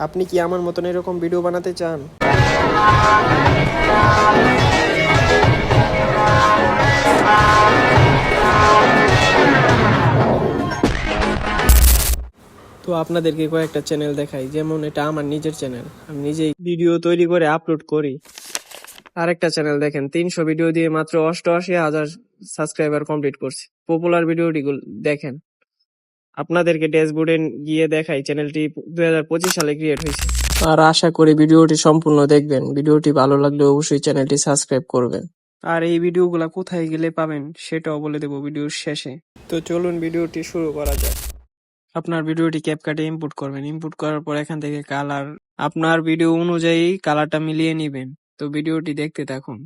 আপনি কি আমার মতন এরকম ভিডিও বানাতে চান? তো আপনাদেরকে কয়েকটা চ্যানেল দেখাই, যেমন এটা আমার নিজের চ্যানেল, আমি নিজেই ভিডিও তৈরি করে আপলোড করি। আরেকটা চ্যানেল দেখেন, 300 ভিডিও দিয়ে মাত্র 88,000 সাবস্ক্রাইবার কমপ্লিট করছে। পপুলার ভিডিওটি দেখেন। আপনাদেরকে ড্যাশবোর্ডে গিয়ে দেখাই, চ্যানেলটি 2025 সালে ক্রিয়েট হয়েছে। আর আশা করি ভিডিওটি সম্পূর্ণ দেখবেন। ভিডিওটি ভালো লাগলে অবশ্যই চ্যানেলটি সাবস্ক্রাইব করবেন। আর এই ভিডিওগুলো কোথায় গেলে পাবেন সেটাও বলে দেবো ভিডিওর শেষে। তো চলুন ভিডিওটি শুরু করা যাক। আপনার ভিডিওটি ক্যাপকাটে ইনপুট করবেন। ইনপুট করার পর এখান থেকে কালার, আপনার ভিডিও অনুযায়ী কালারটা মিলিয়ে নেবেন। তো ভিডিওটি দেখতে থাকুন।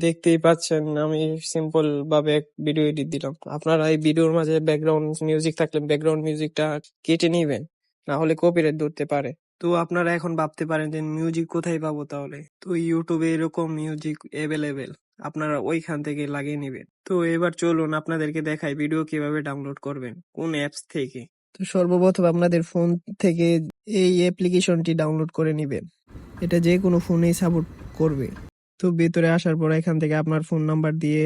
দেখতেই পাচ্ছেন আমি সিম্পল ভাবে ভিডিও এডিট দিলাম। আপনারা এই ভিডিওর মাঝে ব্যাকগ্রাউন্ড মিউজিক থাকলে ব্যাকগ্রাউন্ড মিউজিকটা কেটে নিবেন, না হলে কপিরাইট ধরতে পারে। তো আপনারা এখন ভাবতে পারেন যে মিউজিক কোথায় পাবো তাহলে? তো ইউটিউবে এরকম মিউজিক অ্যাভেলেবেল, আপনারা ওইখান থেকে লাগিয়ে নিবেন। তো এবার চলুন আপনাদেরকে দেখাই ভিডিও কিভাবে ডাউনলোড করবেন, কোন অ্যাপস থেকে। তো সর্বপ্রথম আপনাদের ফোন থেকে এই অ্যাপ্লিকেশনটি ডাউনলোড করে নিবেন। এটা যে কোনো ফোনেই সাপোর্ট করবে। তো ভেতরে আসার পর এখান থেকে আপনার ফোন নাম্বার দিয়ে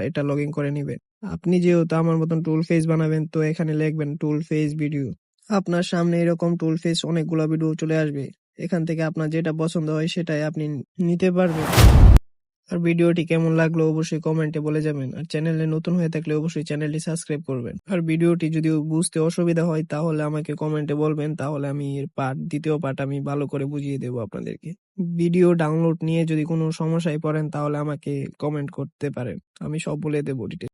এটা লগ ইন করে নিবেন। আপনি যেহেতু আমার মতন টুল ফেস বানাবেন, তো এখানে লিখবেন টুল ফেস ভিডিও। আপনার সামনে এরকম টুল ফেস অনেকগুলো ভিডিও চলে আসবে। এখান থেকে আপনার যেটা পছন্দ হয় সেটাই আপনি নিতে পারবেন। আর ভিডিওটি কেমন লাগলো অবশ্যই কমেন্টে বলে যাবেন। আর চ্যানেলে নতুন হয়ে থাকলে অবশ্যই চ্যানেলটি সাবস্ক্রাইব করবেন। আর ভিডিওটি যদি বুঝতে অসুবিধা হয় তাহলে আমাকে কমেন্টে বলবেন, তাহলে আমি এর দ্বিতীয় পার্ট আমি ভালো করে বুঝিয়ে দেবো আপনাদেরকে। ভিডিও ডাউনলোড নিয়ে যদি কোনো সমস্যায় পড়েন তাহলে আমাকে কমেন্ট করতে পারেন, আমি সব বলে দেবো ডিটেইলস।